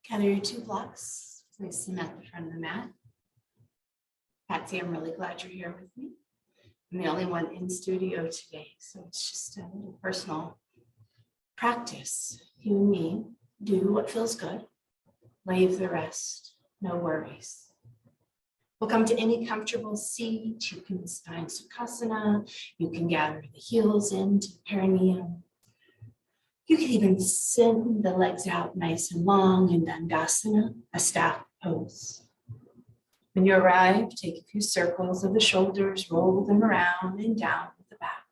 Gather your 2 blocks, place them at the front of the mat. Patsy, I'm really glad you're here with me. I'm the only one in studio today, so it's just a little personal practice. You and me do what feels good, leave the rest, no worries. We'll come to any comfortable seat. You can find Sukhasana. You can gather the heels into the perineum. You can even send the legs out nice and long in Dandasana, a staff pose. When you arrive, take a few circles of the shoulders, roll them around and down with the back.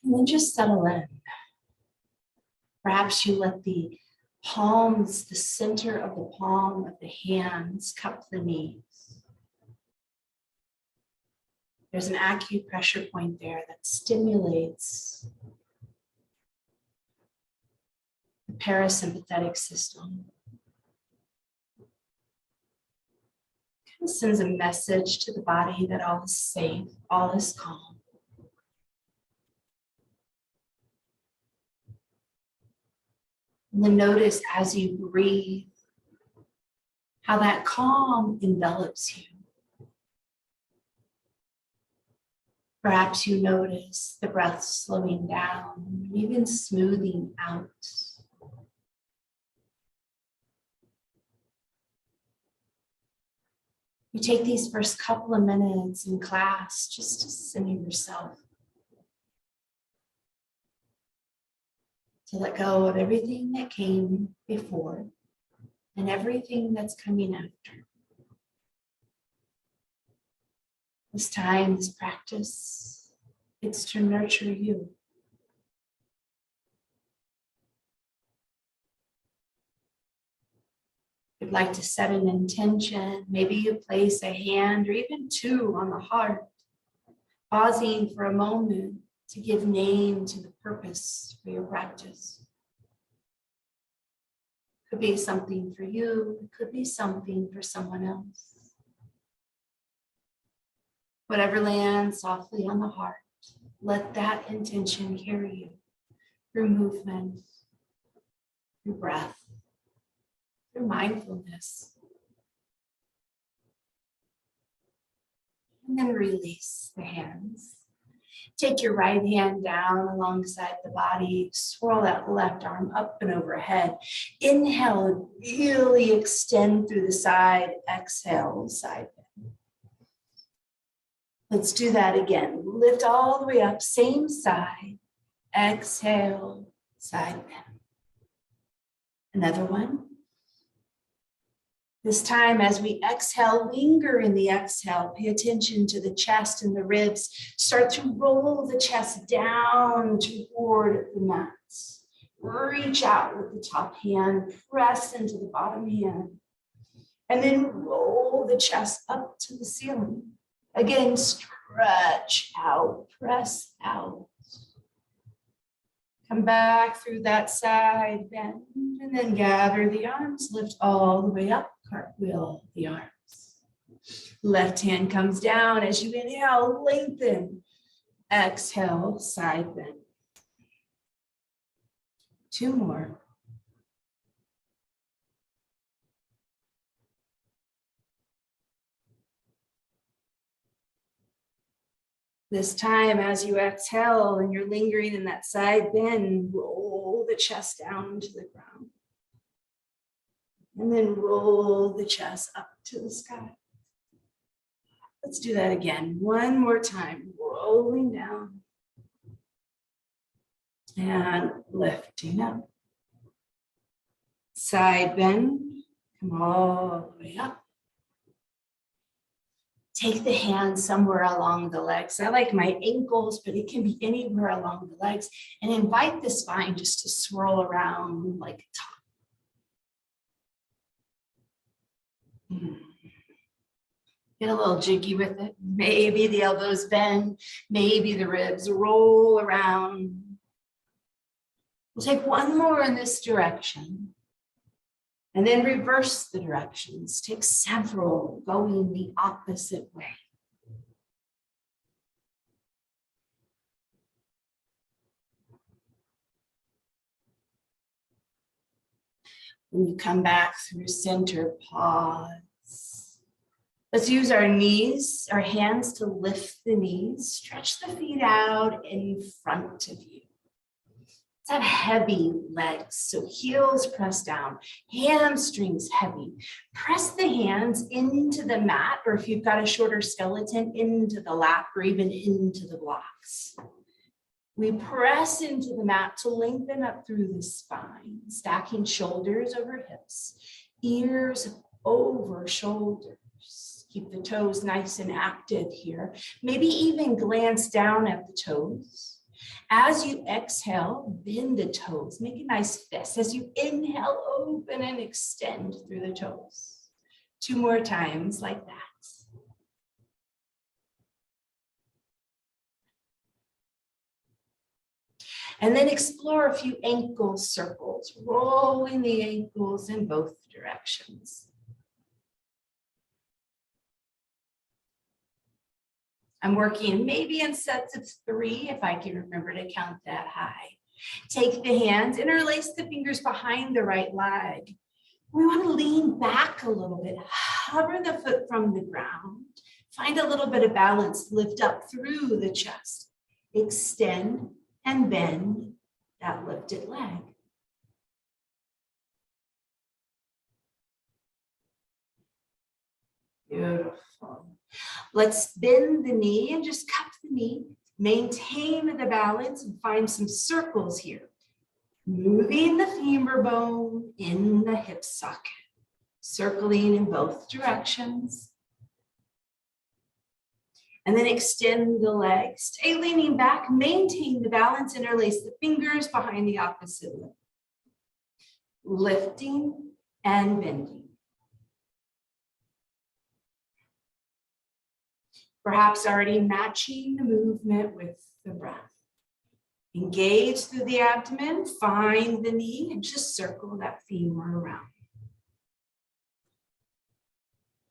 And then just settle in. Perhaps you let the palms, the center of the palm of the hands, cup the knees. There's an acupressure point there that stimulates the parasympathetic system. Kind of sends a message to the body that all is safe, all is calm. And then notice as you breathe how that calm envelops you. Perhaps you notice the breath slowing down, even smoothing out. You take these first couple of minutes in class just to center yourself, to let go of everything that came before and everything that's coming after. This time, this practice, it's to nurture you. You'd like to set an intention, maybe you place a hand or even 2 on the heart, pausing for a moment to give name to the purpose for your practice. Could be something for you, it could be something for someone else. Whatever lands softly on the heart, let that intention carry you through movement, through breath, through mindfulness. And then release the hands. Take your right hand down alongside the body, swirl that left arm up and overhead. Inhale, really extend through the side. Exhale, side bend. Let's do that again. Lift all the way up, same side. Exhale, side bend. Another one. This time, as we exhale, linger in the exhale. Pay attention to the chest and the ribs. Start to roll the chest down toward the mat. Reach out with the top hand, press into the bottom hand, and then roll the chest up to the ceiling. Again, stretch out, press out. Come back through that side bend, and then gather the arms, lift all the way up, cartwheel the arms. Left hand comes down as you inhale, lengthen. Exhale, side bend. 2 more. This time, as you exhale and you're lingering in that side bend, roll the chest down to the ground. And then roll the chest up to the sky. Let's do that again. One more time, rolling down and lifting up. Side bend, come all the way up. Take the hand somewhere along the legs. I like my ankles, but it can be anywhere along the legs. And invite the spine just to swirl around like a top. Get a little jiggy with it. Maybe the elbows bend, maybe the ribs roll around. We'll take one more in this direction. And then reverse the directions. Take several going the opposite way. When you come back through center, pause. Let's use our knees, our hands to lift the knees. Stretch the feet out in front of you. Let's have heavy legs, so heels press down, hamstrings heavy. Press the hands into the mat, or if you've got a shorter skeleton, into the lap or even into the blocks. We press into the mat to lengthen up through the spine, stacking shoulders over hips, ears over shoulders. Keep the toes nice and active here. Maybe even glance down at the toes. As you exhale, bend the toes, make a nice fist. As you inhale, open and extend through the toes. 2 more times like that. And then explore a few ankle circles, rolling the ankles in both directions. I'm working maybe in sets of 3 if I can remember to count that high. Take the hands, interlace the fingers behind the right leg. We want to lean back a little bit, hover the foot from the ground, find a little bit of balance, lift up through the chest, extend and bend that lifted leg. Beautiful. Let's bend the knee and just cup the knee, maintain the balance and find some circles here. Moving the femur bone in the hip socket, circling in both directions. And then extend the legs. Stay leaning back, maintain the balance, interlace the fingers behind the opposite leg. Lifting and bending. Perhaps already matching the movement with the breath. Engage through the abdomen, find the knee, and just circle that femur around.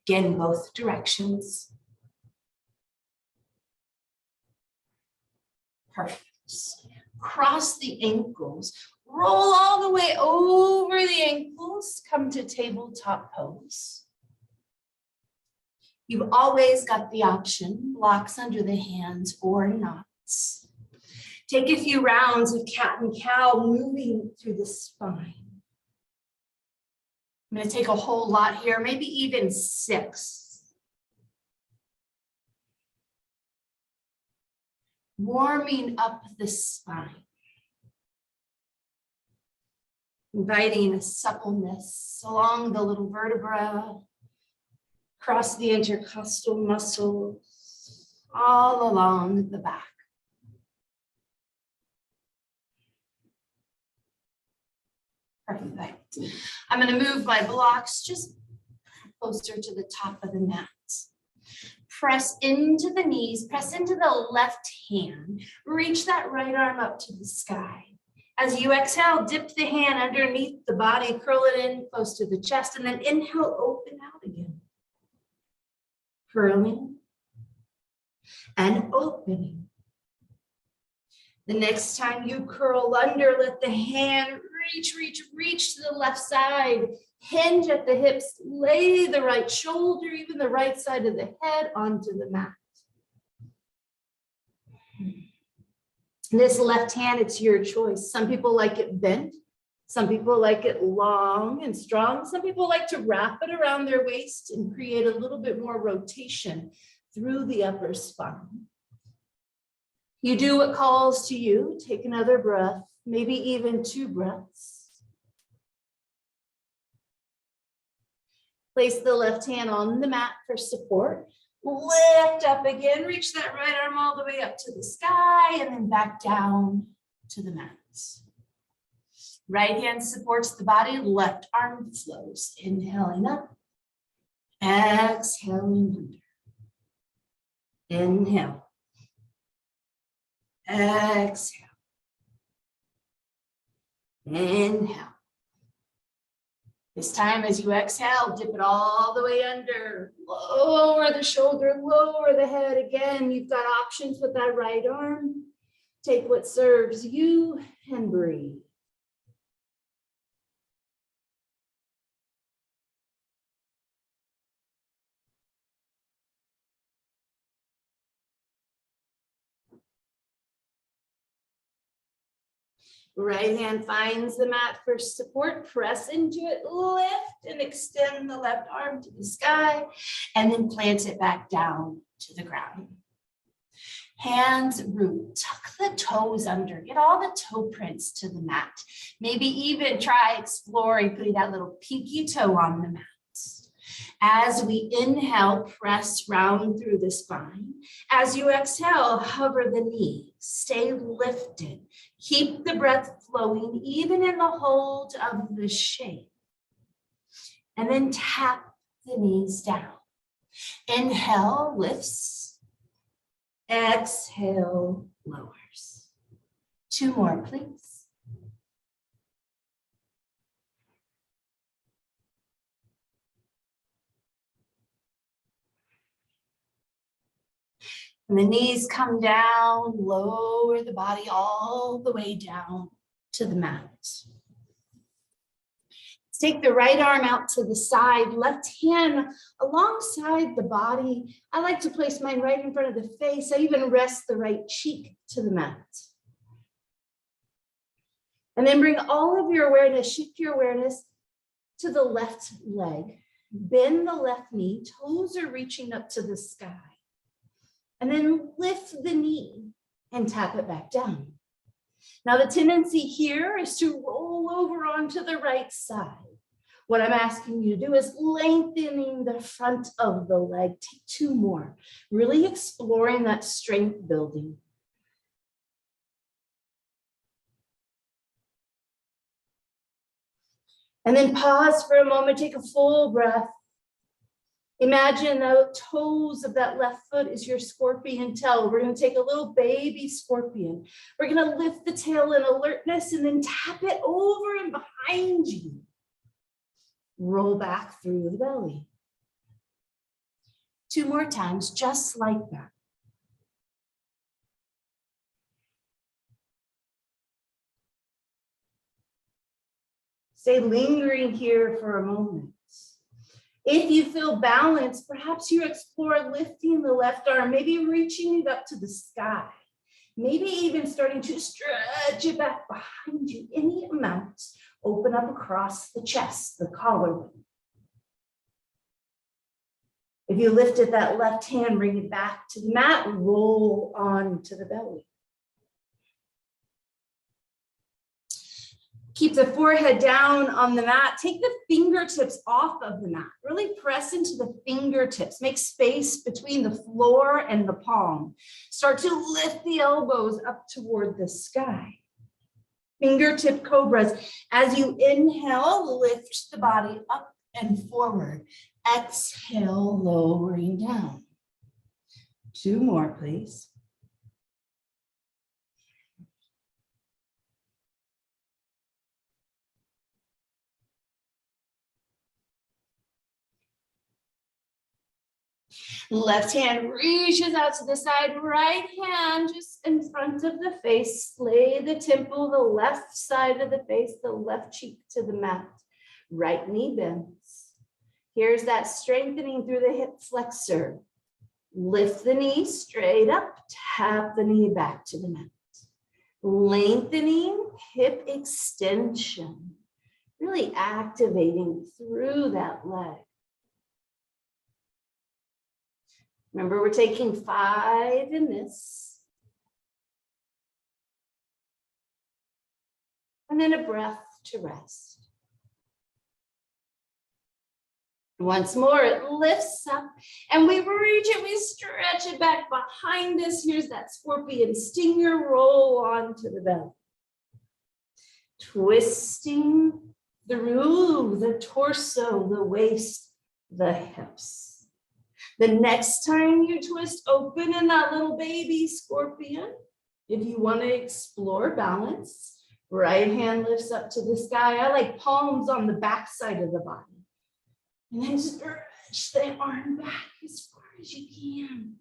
Again, both directions. Perfect. Cross the ankles. Roll all the way over the ankles. Come to tabletop pose. You've always got the option, blocks under the hands or knots. Take a few rounds of cat and cow, moving through the spine. I'm going to take a whole lot here, maybe even 6. Warming up the spine. Inviting a suppleness along the little vertebra. Across the intercostal muscles, all along the back. Perfect. I'm going to move my blocks just closer to the top of the mat. Press into the knees, press into the left hand. Reach that right arm up to the sky. As you exhale, dip the hand underneath the body, curl it in close to the chest, and then inhale, open out again. Curling and opening. The next time you curl under, let the hand reach to the left side. Hinge at the hips, lay the right shoulder, even the right side of the head onto the mat. This left hand, it's your choice. Some people like it bent. Some people like it long and strong. Some people like to wrap it around their waist and create a little bit more rotation through the upper spine. You do what calls to you. Take another breath, maybe even 2 breaths. Place the left hand on the mat for support. Lift up again, reach that right arm all the way up to the sky and then back down to the mat. Right hand supports the body, left arm flows. Inhaling up, exhaling under. Inhale, exhale, inhale. This time as you exhale, dip it all the way under. Lower the shoulder, lower the head. Again, you've got options with that right arm. Take what serves you and breathe. Right hand finds the mat for support, press into it, lift and extend the left arm to the sky, and then plant it back down to the ground. Hands root, tuck the toes under, get all the toe prints to the mat. Maybe even try exploring putting that little pinky toe on the mat. As we inhale, press round through the spine. As you exhale, hover the knees, stay lifted. Keep the breath flowing even in the hold of the shape. And then tap the knees down. Inhale, lifts. Exhale, lowers. 2 more, please. And the knees come down, lower the body all the way down to the mat. Take the right arm out to the side, left hand alongside the body. I like to place mine right in front of the face. I even rest the right cheek to the mat. And then bring all of your awareness, shift your awareness to the left leg. Bend the left knee, toes are reaching up to the sky. And then lift the knee and tap it back down. Now the tendency here is to roll over onto the right side. What I'm asking you to do is lengthening the front of the leg. Take 2 more, really exploring that strength building. And then pause for a moment, take a full breath. Imagine the toes of that left foot is your scorpion tail. We're going to take a little baby scorpion. We're going to lift the tail in alertness and then tap it over and behind you. Roll back through the belly. 2 more times, just like that. Stay lingering here for a moment. If you feel balanced, perhaps you explore lifting the left arm, maybe reaching it up to the sky, maybe even starting to stretch it back behind you, any amount. Open up across the chest, the collarbone. If you lifted that left hand, bring it back to the mat, roll on to the belly. Keep the forehead down on the mat. Take the fingertips off of the mat. Really press into the fingertips. Make space between the floor and the palm. Start to lift the elbows up toward the sky. Fingertip cobras. As you inhale, lift the body up and forward. Exhale, lowering down. 2 more, please. Left hand reaches out to the side, right hand just in front of the face. Lay the temple, the left side of the face, the left cheek to the mat. Right knee bends. Here's that strengthening through the hip flexor. Lift the knee straight up, tap the knee back to the mat. Lengthening hip extension, really activating through that leg. Remember, we're taking 5 in this. And then a breath to rest. Once more, it lifts up and we reach it, we stretch it back behind us. Here's that scorpion stinger, roll onto the belly. Twisting through the torso, the waist, the hips. The next time you twist, open in that little baby scorpion. If you want to explore balance, right hand lifts up to the sky. I like palms on the back side of the body. And then stretch the arm back as far as you can.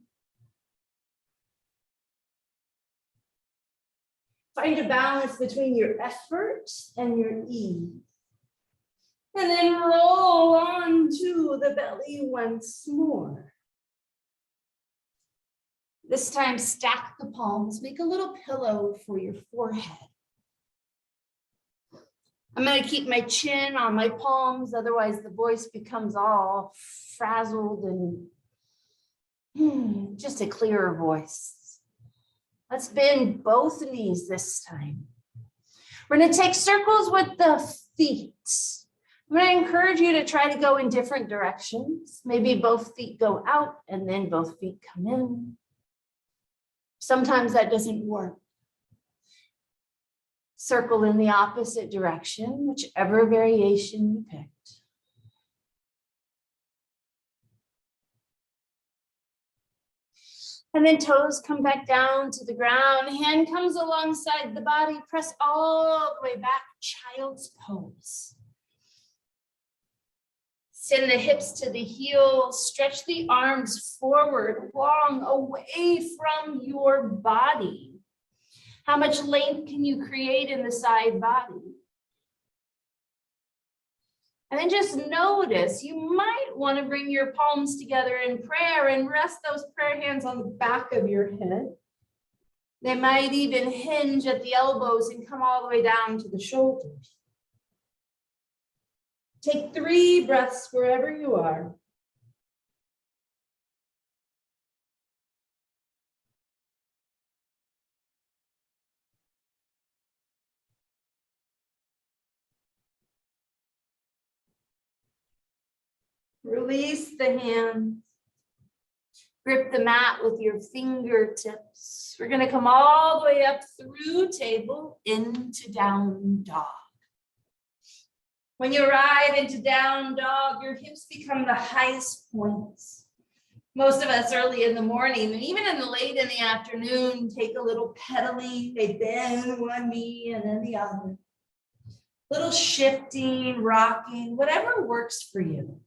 Find a balance between your effort and your ease. And then roll onto the belly once more. This time, stack the palms, make a little pillow for your forehead. I'm going to keep my chin on my palms, otherwise the voice becomes all frazzled and just a clearer voice. Let's bend both knees this time. We're going to take circles with the feet. I'm going to encourage you to try to go in different directions. Maybe both feet go out and then both feet come in. Sometimes that doesn't work. Circle in the opposite direction, whichever variation you picked. And then toes come back down to the ground. Hand comes alongside the body. Press all the way back, child's pose. Send the hips to the heels. Stretch the arms forward, long away from your body. How much length can you create in the side body? And then just notice, you might want to bring your palms together in prayer and rest those prayer hands on the back of your head. They might even hinge at the elbows and come all the way down to the shoulders. Take 3 breaths wherever you are. Release the hands. Grip the mat with your fingertips. We're going to come all the way up through table into down dog. When you arrive into down dog, your hips become the highest points. Most of us early in the morning and even in the late in the afternoon take a little pedaling. They bend one knee and then the other. Little shifting, rocking, whatever works for you.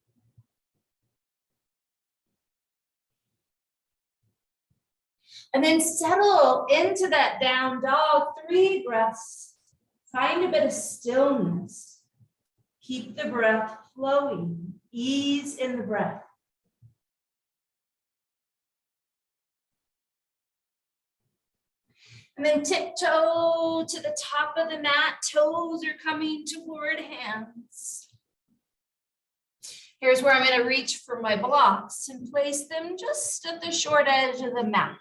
And then settle into that down dog, 3 breaths. Find a bit of stillness. Keep the breath flowing. Ease in the breath. And then tiptoe to the top of the mat. Toes are coming toward hands. Here's where I'm going to reach for my blocks and place them just at the short edge of the mat.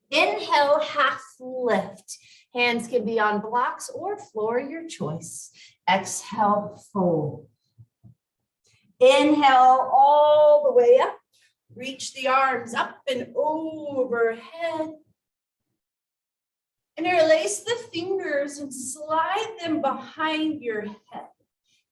Inhale, half lift. Hands can be on blocks or floor, your choice. Exhale, fold. Inhale all the way up. Reach the arms up and overhead. And interlace the fingers and slide them behind your head.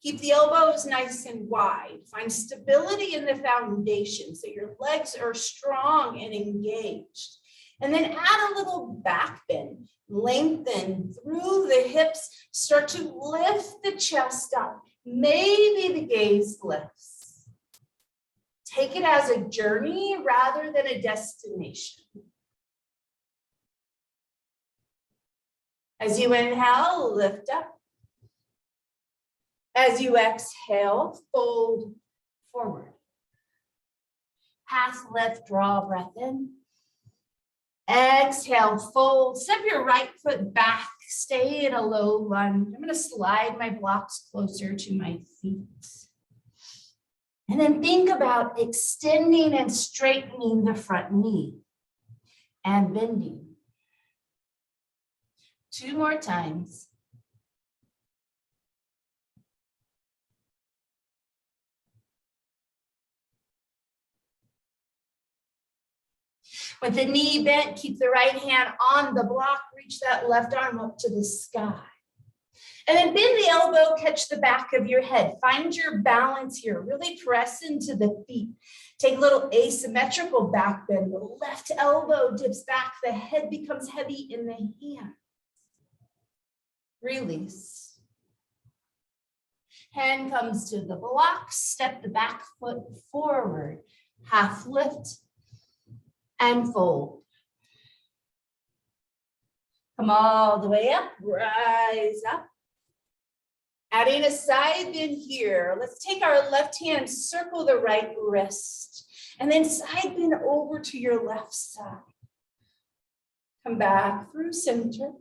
Keep the elbows nice and wide. Find stability in the foundation so your legs are strong and engaged. And then add a little back bend. Lengthen through the hips. Start to lift the chest up. Maybe the gaze lifts. Take it as a journey rather than a destination. As you inhale, lift up. As you exhale, fold forward. Half lift, draw breath in. Exhale, fold. Step your right foot back. Stay in a low lunge. I'm going to slide my blocks closer to my feet. And then think about extending and straightening the front knee and bending. 2 more times. With the knee bent, keep the right hand on the block, reach that left arm up to the sky. And then bend the elbow, catch the back of your head. Find your balance here, really press into the feet. Take a little asymmetrical back bend. The left elbow dips back, the head becomes heavy in the hand. Release. Hand comes to the block, step the back foot forward, half lift, and fold. Come all the way up, rise up. Adding a side bend here. Let's take our left hand, circle the right wrist, and then side bend over to your left side. Come back through center.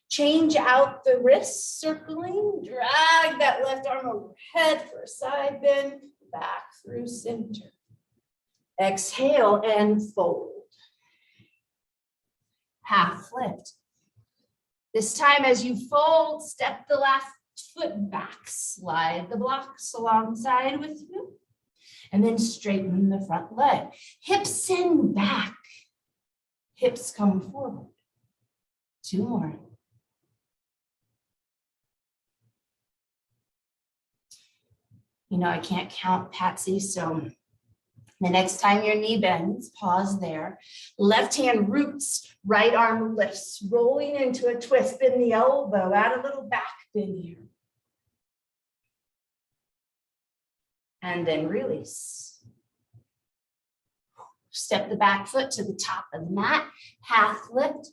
Change out the wrists, circling, drag that left arm overhead for a side bend, back through center. Exhale and fold. Half lift. This time as you fold, step the left foot back, slide the blocks alongside with you, and then straighten the front leg. Hips send back, hips come forward. 2 more. You know, I can't count, Patsy, so the next time your knee bends, pause there. Left hand roots, right arm lifts, rolling into a twist, bend the elbow, add a little back bend here. And then release. Step the back foot to the top of the mat, half lift,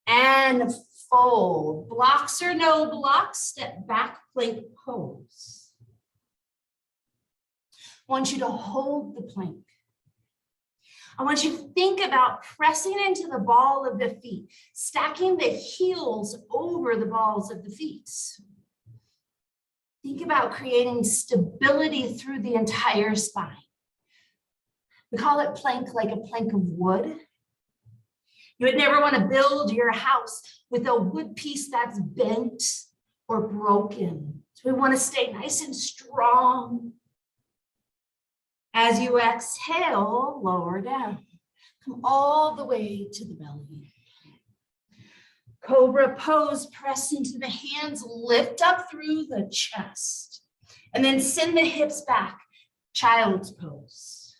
and fold. Blocks or no blocks, step back, plank pose. I want you to hold the plank. I want you to think about pressing into the ball of the feet, stacking the heels over the balls of the feet. Think about creating stability through the entire spine. We call it plank like a plank of wood. You would never want to build your house with a wood piece that's bent or broken. So we want to stay nice and strong. As you exhale, lower down. Come all the way to the belly. Cobra pose, press into the hands, lift up through the chest, and then send the hips back, child's pose.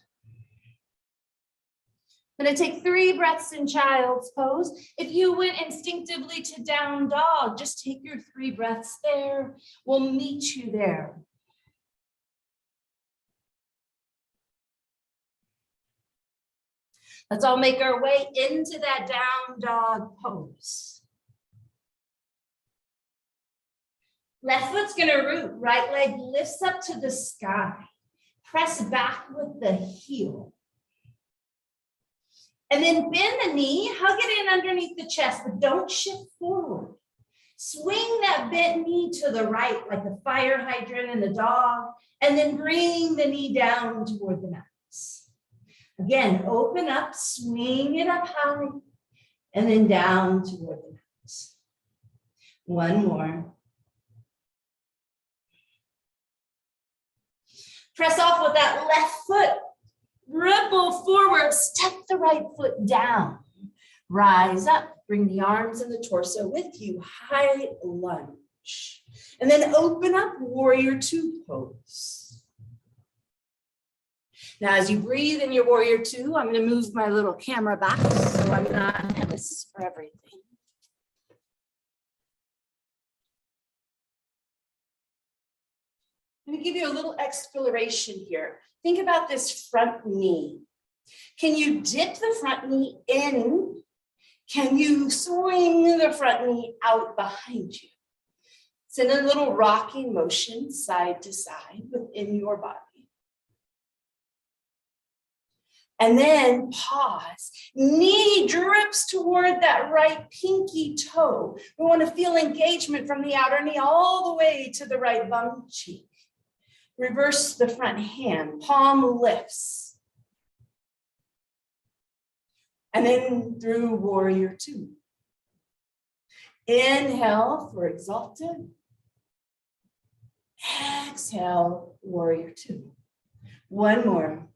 I'm gonna take 3 breaths in child's pose. If you went instinctively to down dog, just take your 3 breaths there. We'll meet you there. Let's all make our way into that down dog pose. Left foot's gonna root, right leg lifts up to the sky. Press back with the heel. And then bend the knee, hug it in underneath the chest, but don't shift forward. Swing that bent knee to the right like a fire hydrant in the dog, and then bring the knee down toward the mat. Again, open up, swing it up high, and then down toward the mat. 1 more. Press off with that left foot. Ripple forward, step the right foot down. Rise up, bring the arms and the torso with you, high lunge. And then open up, warrior 2 pose. Now, as you breathe in your warrior 2, I'm going to move my little camera back so I'm not, and this is for everything. I'm going to give you a little exploration here. Think about this front knee. Can you dip the front knee in? Can you swing the front knee out behind you? It's in a little rocking motion, side to side within your body. And then pause. Knee drips toward that right pinky toe. We want to feel engagement from the outer knee all the way to the right bum cheek. Reverse the front hand, palm lifts. And then through warrior 2. Inhale for exalted. Exhale, warrior 2. 1 more.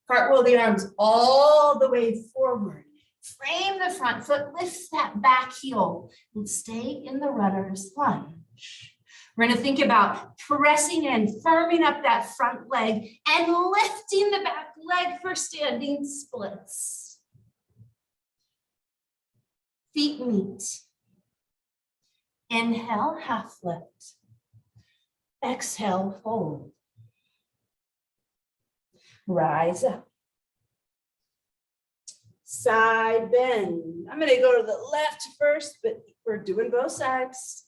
Cartwheel the arms all the way forward. Frame the front foot, lift that back heel, and stay in the runner's lunge. We're going to think about pressing in, firming up that front leg, and lifting the back leg for standing splits. Feet meet. Inhale, half lift. Exhale, fold. Rise up. Side bend. I'm going to go to the left first, but we're doing both sides.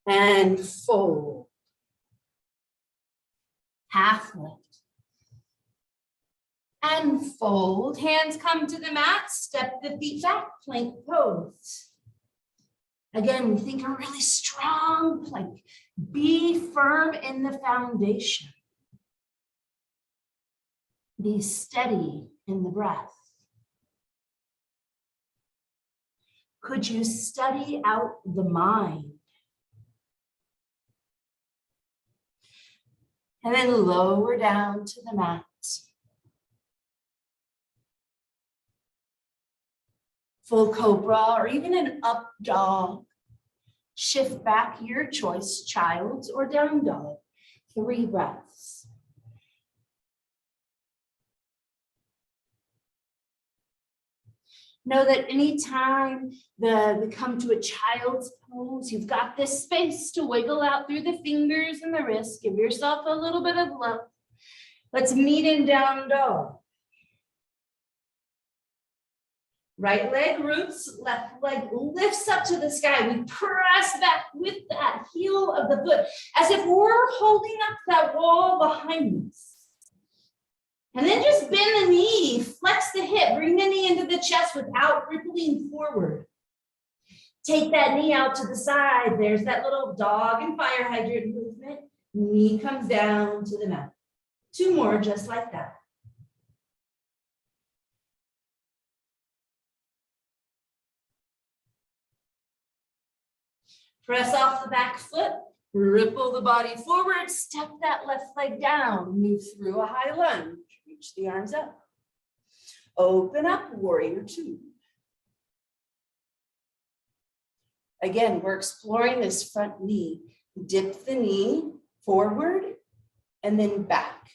And fold. half lift. And fold, hands come to the mat, step the feet back, plank pose. Again, think a really strong plank. Be firm in the foundation. Be steady in the breath. Could you study out the mind? And then lower down to the mat. Full cobra or even an up dog. Shift back, your choice, child's or down dog. 3 breaths. Know that anytime we come to a child's pose, you've got this space to wiggle out through the fingers and the wrists. Give yourself a little bit of love. Let's meet in down dog. Right leg roots, left leg lifts up to the sky. We press back with that heel of the foot as if we're holding up that wall behind us. And then just bend the knee, flex the hip, bring the knee into the chest without rippling forward. Take that knee out to the side. There's that little dog and fire hydrant movement. Knee comes down to the mat. 2 more just like that. Press off the back foot, ripple the body forward, step that left leg down, move through a high lunge, reach the arms up. Open up, warrior 2. Again, we're exploring this front knee. Dip the knee forward and then back.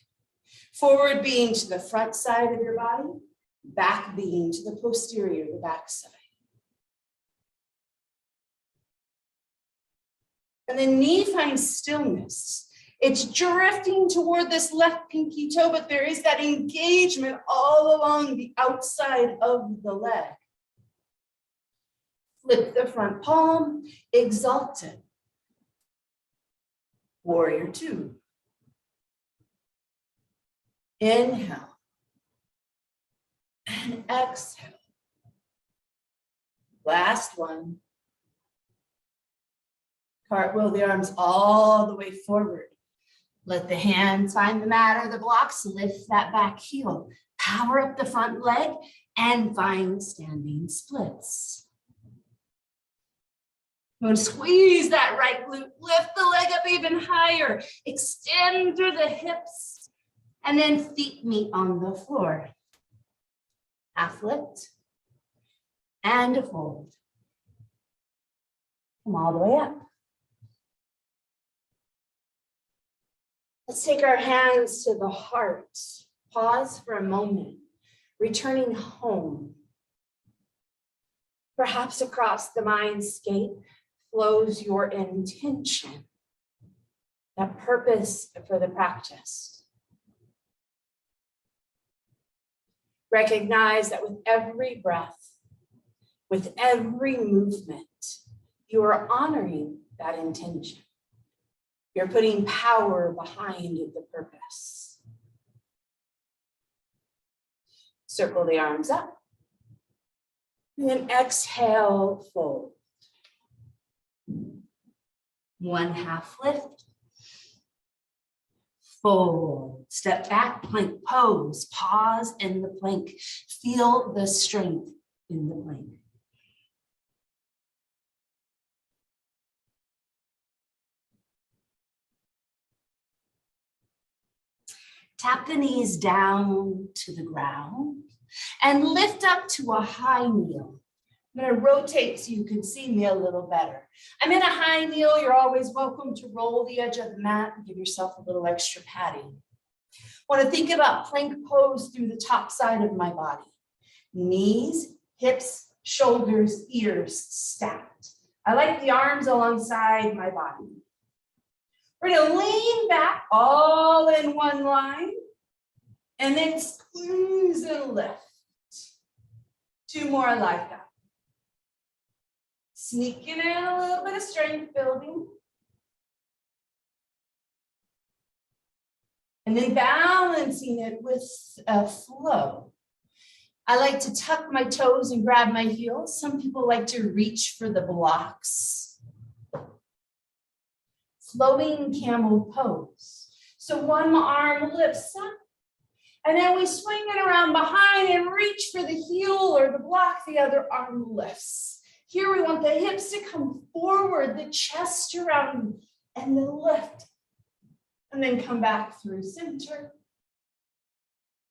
Forward being to the front side of your body, back being to the posterior, the back side. And the knee finds stillness. It's drifting toward this left pinky toe, but there is that engagement all along the outside of the leg. Flip the front palm, exalted. Warrior 2. Inhale. And exhale. Last one. Cartwheel the arms all the way forward. Let the hands find the mat or the blocks. Lift that back heel. Power up the front leg and find standing splits. We're going to squeeze that right glute. Lift the leg up even higher. Extend through the hips. And then feet meet on the floor. Half lift. And a fold. Come all the way up. Let's take our hands to the heart. Pause for a moment, returning home. Perhaps across the mindscape flows your intention, that purpose for the practice. Recognize that with every breath, with every movement, you are honoring that intention. You're putting power behind the purpose. Circle the arms up. And then exhale, fold. 1 half lift. Fold. Step back, plank pose. Pause in the plank. Feel the strength in the plank. Tap the knees down to the ground and lift up to a high kneel. I'm going to rotate so you can see me a little better. I'm in a high kneel. You're always welcome to roll the edge of the mat and give yourself a little extra padding. I want to think about plank pose through the top side of my body. Knees, hips, shoulders, ears stacked. I like the arms alongside my body. We're going to lean back all in one line and then squeeze and lift. 2 more like that. Sneaking in a little bit of strength building. And then balancing it with a flow. I like to tuck my toes and grab my heels. Some people like to reach for the blocks. Flowing camel pose. So one arm lifts up, and then we swing it around behind and reach for the heel or the block, the other arm lifts. Here we want the hips to come forward, the chest around, and then lift. And then come back through center.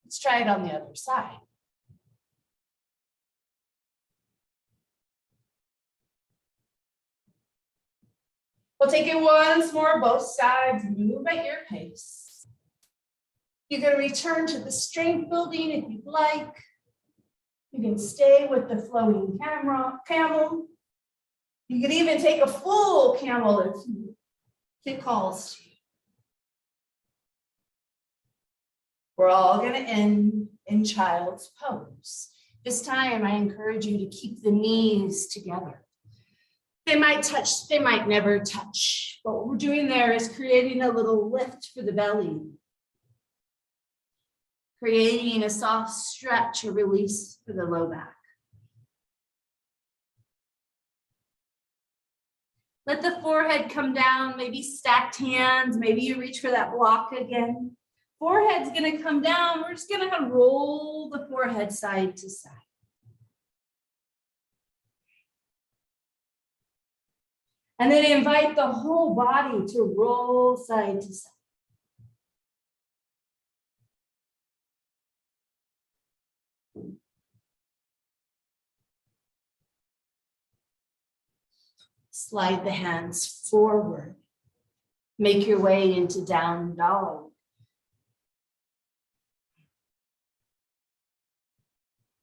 Let's try it on the other side. We'll take it once more, both sides, move at your pace. You're going to return to the strength building if you'd like. You can stay with the flowing camel. You could even take a full camel if it calls to you. We're all going to end in child's pose. This time, I encourage you to keep the knees together. They might touch, they might never touch. But what we're doing there is creating a little lift for the belly. Creating a soft stretch or release for the low back. Let the forehead come down, maybe stacked hands, maybe you reach for that block again. Forehead's gonna come down, we're just gonna roll the forehead side to side. And then invite the whole body to roll side to side. Slide the hands forward. Make your way into down dog.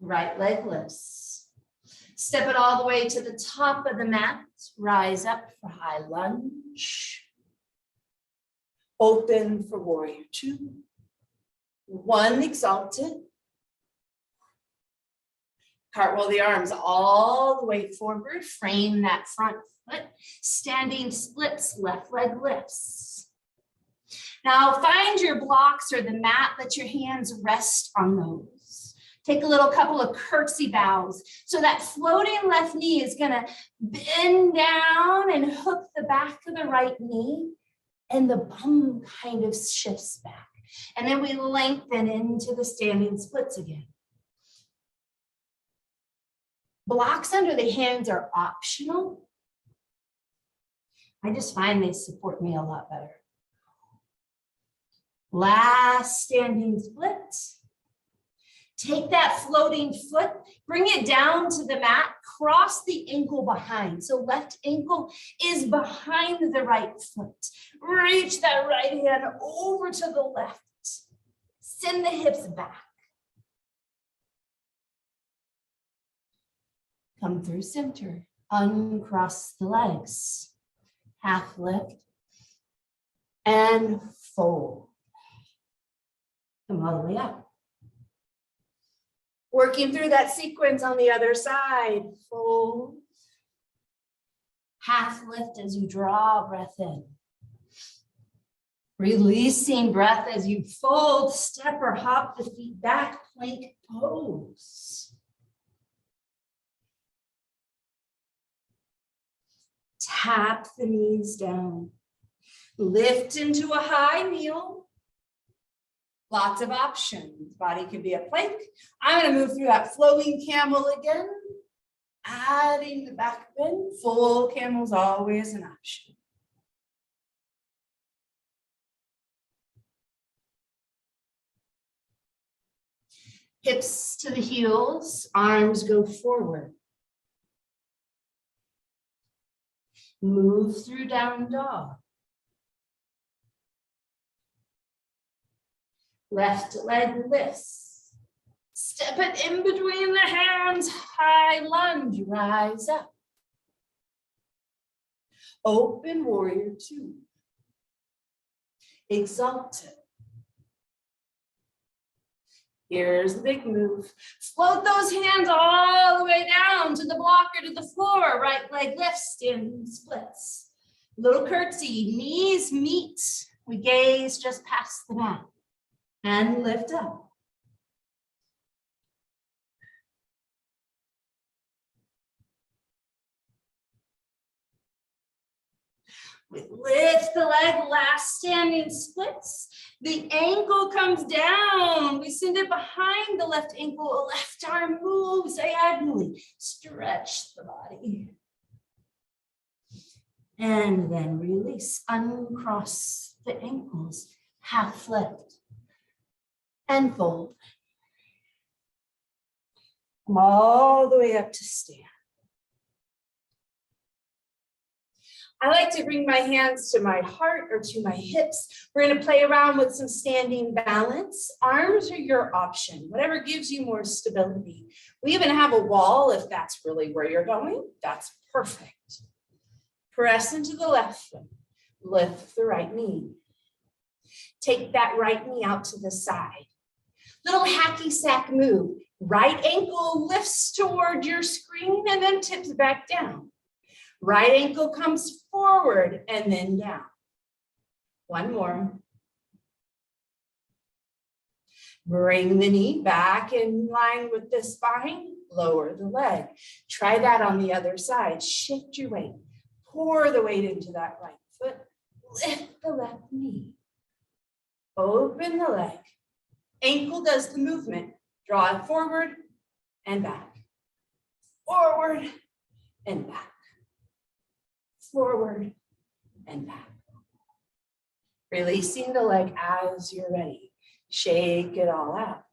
Right leg lifts. Step it all the way to the top of the mat. Rise up for high lunge. Open for warrior two. One exalted. Cartwheel the arms all the way forward. Frame that front foot. Standing splits, left leg lifts. Now find your blocks or the mat. Let your hands rest on those. Take a little couple of curtsy bows. So that floating left knee is gonna bend down and hook the back of the right knee, and the bum kind of shifts back. And then we lengthen into the standing splits again. Blocks under the hands are optional. I just find they support me a lot better. Last standing split. Take that floating foot, bring it down to the mat, cross the ankle behind. So left ankle is behind the right foot. Reach that right hand over to the left. Send the hips back. Come through center, uncross the legs, half lift, and fold. Come all the way up. Working through that sequence on the other side. Fold. Half lift as you draw breath in. Releasing breath as you fold, step or hop the feet back, plank pose. Tap the knees down. Lift into a high kneel. Lots of options. Body could be a plank. I'm going to move through that flowing camel again. Adding the back bend. Full camel's always an option. Hips to the heels. Arms go forward. Move through down dog. Left leg lifts. Step it in between the hands. High lunge, rise up. Open warrior two. Exalted. Here's the big move. Float those hands all the way down to the block or to the floor. Right leg lifts, standing splits. Little curtsy, knees meet. We gaze just past the mat. and lift up. We lift the leg, last standing splits. The ankle comes down. We send it behind the left ankle. Left arm moves diagonally. Stretch the body. And then release. Uncross the ankles. Half lift. And fold. Come all the way up to stand. I like to bring my hands to my heart or to my hips. We're going to play around with some standing balance. Arms are your option, whatever gives you more stability. We even have a wall if that's really where you're going. That's perfect. Press into the left foot. Lift the right knee. Take that right knee out to the side. Little hacky sack move. Right ankle lifts toward your screen and then tips back down. Right ankle comes forward and then down. One more. Bring the knee back in line with the spine. Lower the leg. Try that on the other side. Shift your weight. Pour the weight into that right foot. Lift the left knee. Open the leg. Ankle does the movement. Draw it forward and back. Forward and back. Forward and back. Releasing the leg as you're ready. Shake it all out.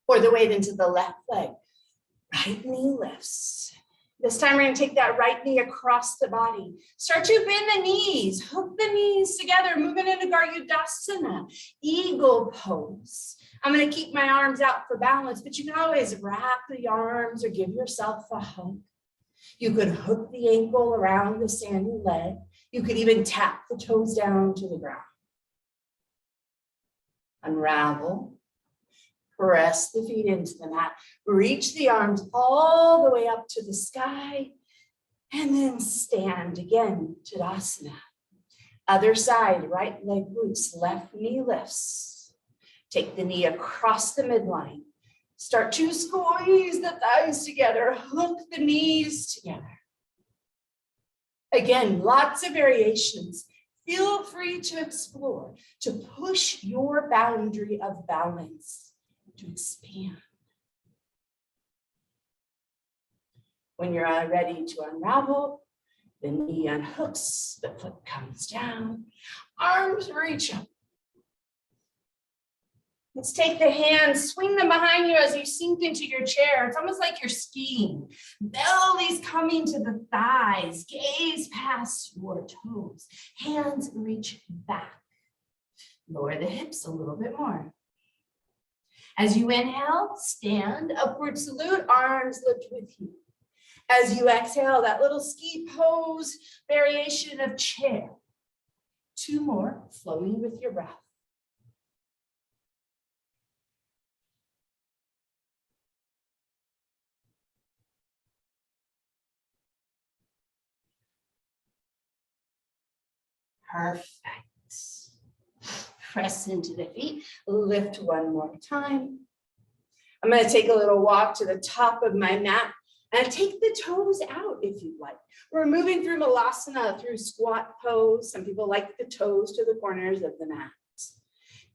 Pour the weight into the left leg. Right knee lifts. This time we're going to take that right knee across the body. Start to bend the knees. Hook the knees together. Moving into Garudasana. Eagle pose. I'm going to keep my arms out for balance, but you can always wrap the arms or give yourself a hug. You could hook the ankle around the standing leg. You could even tap the toes down to the ground. Unravel. Press the feet into the mat. Reach the arms all the way up to the sky. And then stand again, Tadasana. Other side, right leg roots, left knee lifts. Take the knee across the midline. Start to squeeze the thighs together. Hook the knees together. Again, lots of variations. Feel free to explore, to push your boundary of balance, to expand. When you're ready to unravel, the knee unhooks, the foot comes down, arms reach up. Let's take the hands, swing them behind you as you sink into your chair. It's almost like you're skiing. Belly's coming to the thighs. Gaze past your toes. Hands reach back. Lower the hips a little bit more. As you inhale, stand, upward salute, arms lift with you. As you exhale, that little ski pose variation of chair. Two more, flowing with your breath. Perfect. Press into the feet, lift one more time. I'm going to take a little walk to the top of my mat and take the toes out if you'd like. We're moving through Malasana, through squat pose. Some people like the toes to the corners of the mat.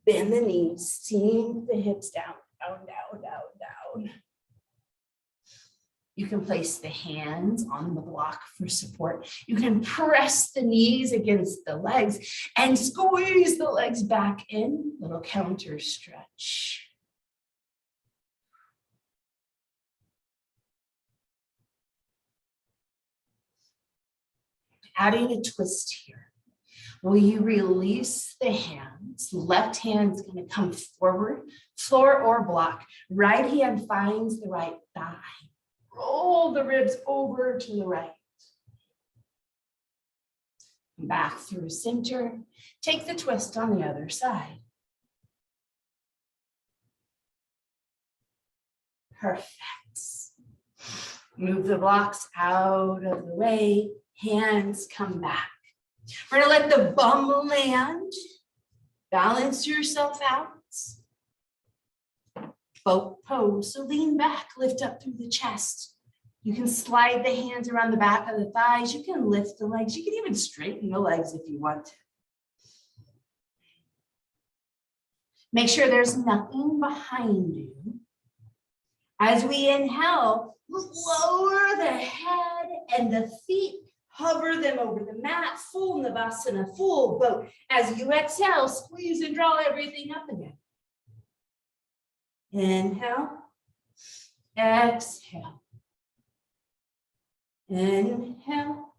Bend the knees, sink the hips down, down, down, down, down. You can place the hands on the block for support. You can press the knees against the legs and squeeze the legs back in. Little counter stretch. Adding a twist here. Will you release the hands? Left hand's going to come forward, floor or block. Right hand finds the right thigh. Roll the ribs over to the right. Back through center. Take the twist on the other side. Perfect. Move the blocks out of the way. Hands come back. We're going to let the bum land. Balance yourself out. Boat pose. So lean back, lift up through the chest. You can slide the hands around the back of the thighs. You can lift the legs. You can even straighten the legs if you want to. Make sure there's nothing behind you. As we inhale, lower the head and the feet, hover them over the mat, full Navasana, full boat. As you exhale, squeeze and draw everything up again. Inhale, exhale. Inhale,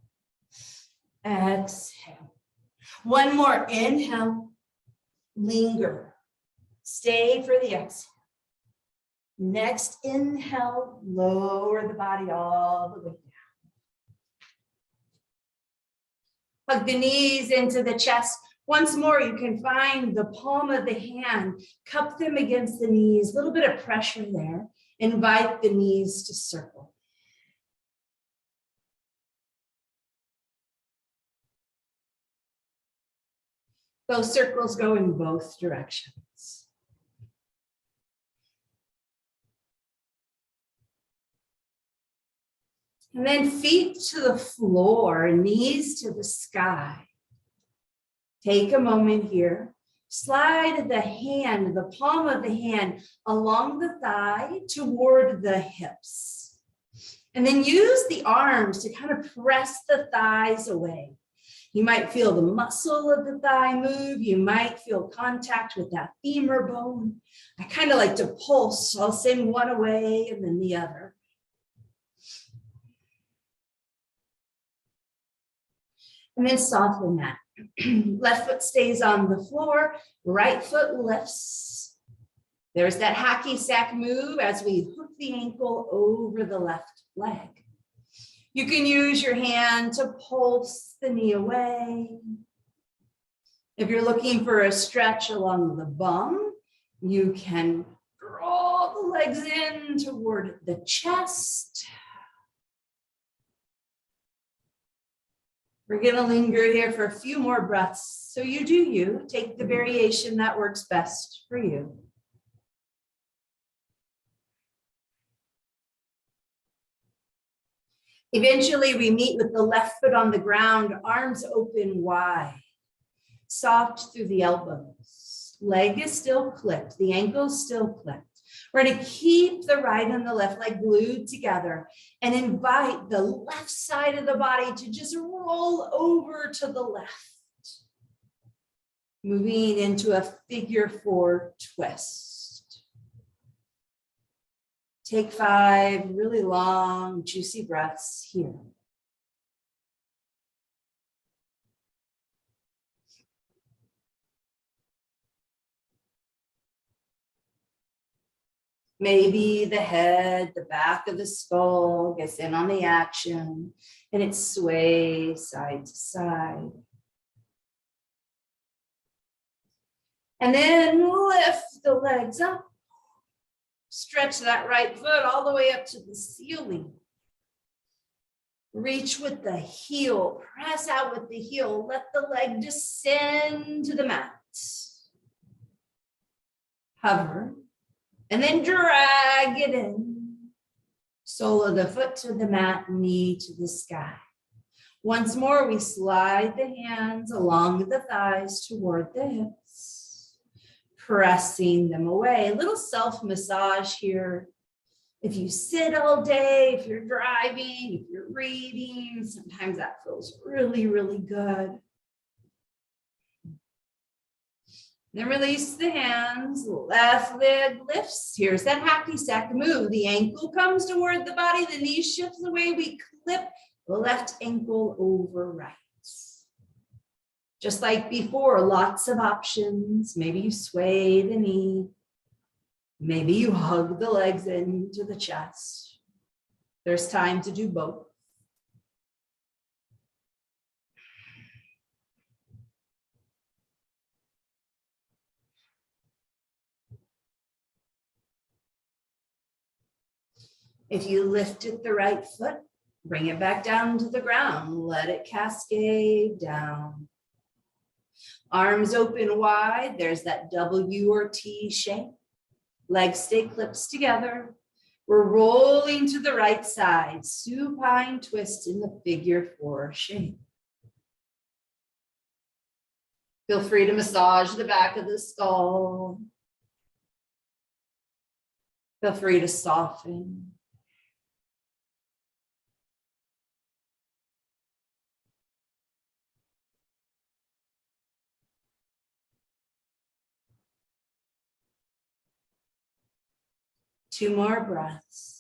exhale. One more, inhale, linger. Stay for the exhale. Next inhale, lower the body all the way down. Hug the knees into the chest. Once more, you can find the palm of the hand, cup them against the knees, a little bit of pressure there. Invite the knees to circle. Those circles go in both directions. And then feet to the floor, knees to the sky. Take a moment here. Slide the hand, the palm of the hand, along the thigh toward the hips. And then use the arms to kind of press the thighs away. You might feel the muscle of the thigh move. You might feel contact with that femur bone. I kind of like to pulse. So I'll send one away and then the other. And then soften that. Left foot stays on the floor, right foot lifts. There's that hacky sack move as we hook the ankle over the left leg. You can use your hand to pulse the knee away. If you're looking for a stretch along the bum, you can draw the legs in toward the chest. We're going to linger here for a few more breaths. So you do you. Take the variation that works best for you. Eventually, we meet with the left foot on the ground, arms open wide, soft through the elbows. Leg is still clipped. The ankle is still clipped. We're going to keep the right and the left leg glued together and invite the left side of the body to just roll over to the left. Moving into a figure 4 twist. Take 5 really long, juicy breaths here. Maybe the head, the back of the skull gets in on the action and it sways side to side. And then lift the legs up. Stretch that right foot all the way up to the ceiling. Reach with the heel, press out with the heel. Let the leg descend to the mat. Hover. And then drag it in. Sole of the foot to the mat, knee to the sky. Once more, we slide the hands along the thighs toward the hips, pressing them away. A little self-massage here. If you sit all day, if you're driving, if you're reading, sometimes that feels really, really good. Then release the hands, left leg lifts. Here's that hacky sack move. The ankle comes toward the body, the knee shifts away. We clip the left ankle over right. Just like before, lots of options. Maybe you sway the knee. Maybe you hug the legs into the chest. There's time to do both. If you lifted the right foot, bring it back down to the ground. Let it cascade down. Arms open wide. There's that W or T shape. Legs stay clips together. We're rolling to the right side, supine twist in the figure 4 shape. Feel free to massage the back of the skull. Feel free to soften. Two more breaths.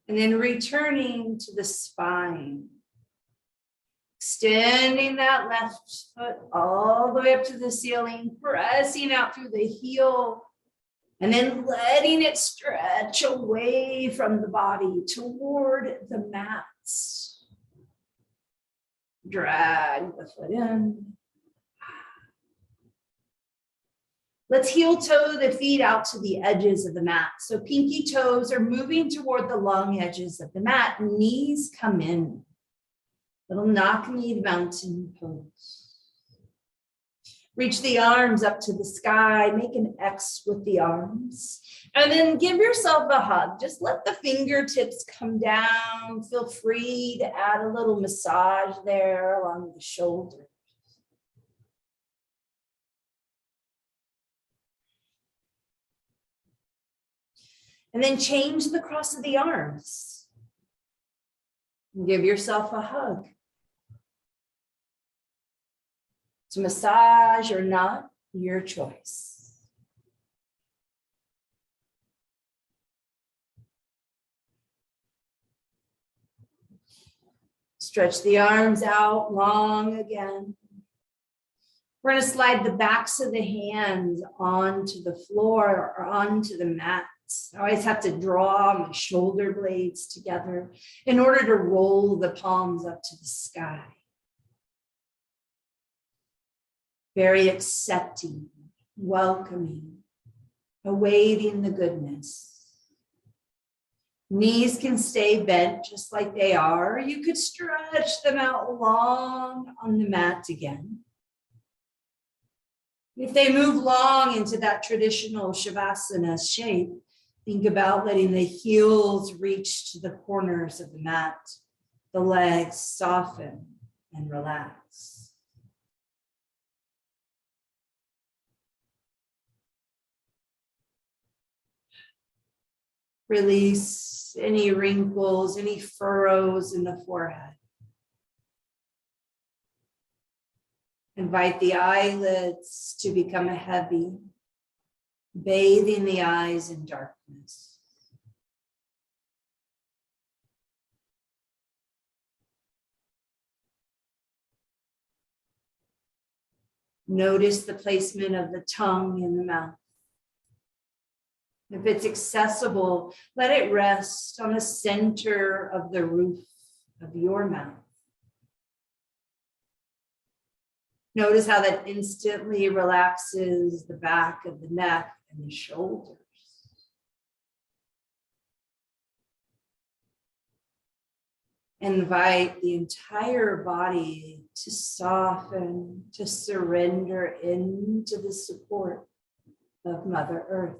And then returning to the spine. Extending that left foot all the way up to the ceiling, pressing out through the heel, and then letting it stretch away from the body toward the mats. Drag the foot in. Let's heel toe the feet out to the edges of the mat. So pinky toes are moving toward the long edges of the mat. Knees come in. Little knock-kneed mountain pose. Reach the arms up to the sky. Make an X with the arms. And then give yourself a hug. Just let the fingertips come down. Feel free to add a little massage there along the shoulders. And then change the cross of the arms. Give yourself a hug. To massage or not, your choice. Stretch the arms out long again. We're going to slide the backs of the hands onto the floor or onto the mats. I always have to draw my shoulder blades together in order to roll the palms up to the sky. Very accepting, welcoming, awaiting the goodness. Knees can stay bent just like they are. You could stretch them out long on the mat again. If they move long into that traditional Shavasana shape, think about letting the heels reach to the corners of the mat, the legs soften and relax. Release any wrinkles, any furrows in the forehead. Invite the eyelids to become heavy, bathing the eyes in darkness. Notice the placement of the tongue in the mouth. If it's accessible, let it rest on the center of the roof of your mouth. Notice how that instantly relaxes the back of the neck and the shoulders. Invite the entire body to soften, to surrender into the support of Mother Earth.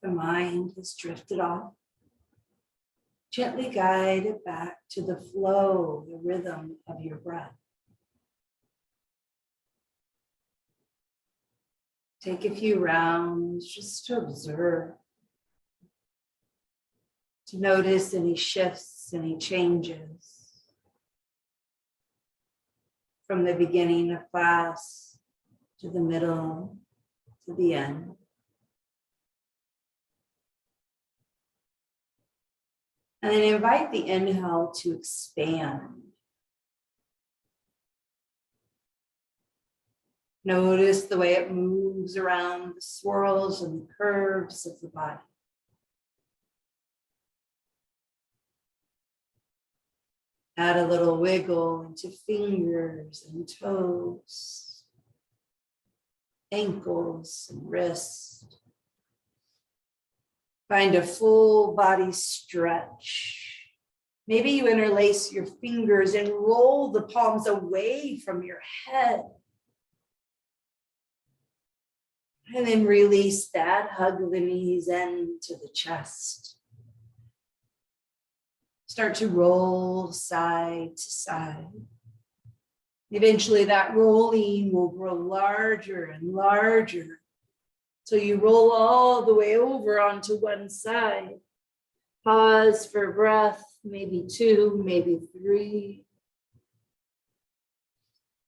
the mind has drifted off, gently guide it back to the flow, the rhythm of your breath. Take a few rounds just to observe, to notice any shifts, any changes from the beginning of class to the middle to the end. And then invite the inhale to expand. Notice the way it moves around the swirls and the curves of the body. Add a little wiggle into fingers and toes, ankles and wrists. Find a full body stretch. Maybe you interlace your fingers and roll the palms away from your head. And then release that, hug the knees into the chest. Start to roll side to side. Eventually that rolling will grow larger and larger. So you roll all the way over onto one side. Pause for breath, maybe 2, maybe 3.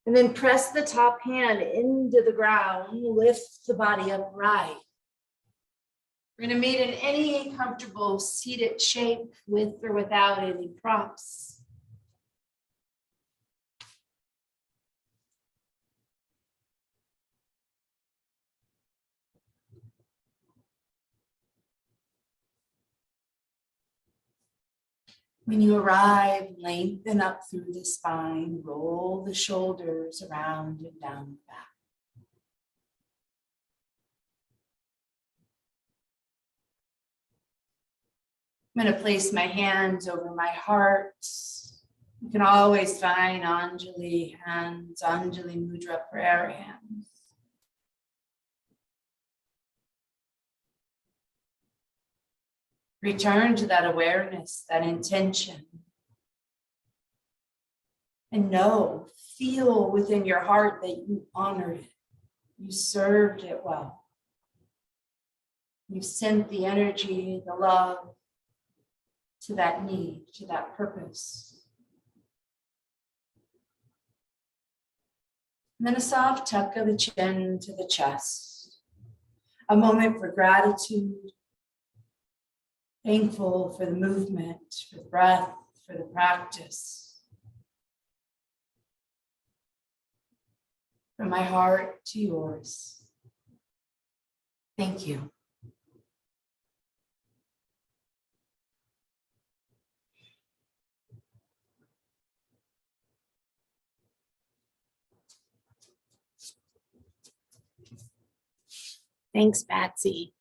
And then press the top hand into the ground, lift the body upright. We're going to meet in any comfortable seated shape with or without any props. When you arrive, lengthen up through the spine, roll the shoulders around and down the back. I'm going to place my hands over my heart. You can always find Anjali hands, Anjali Mudra prayer hands. Return to that awareness, that intention. And know, feel within your heart that you honored it. You served it well. You sent the energy, the love to that need, to that purpose. And then a soft tuck of the chin to the chest. A moment for gratitude. Thankful for the movement, for the breath, for the practice. From my heart to yours. Thank you. Thanks, Patsy.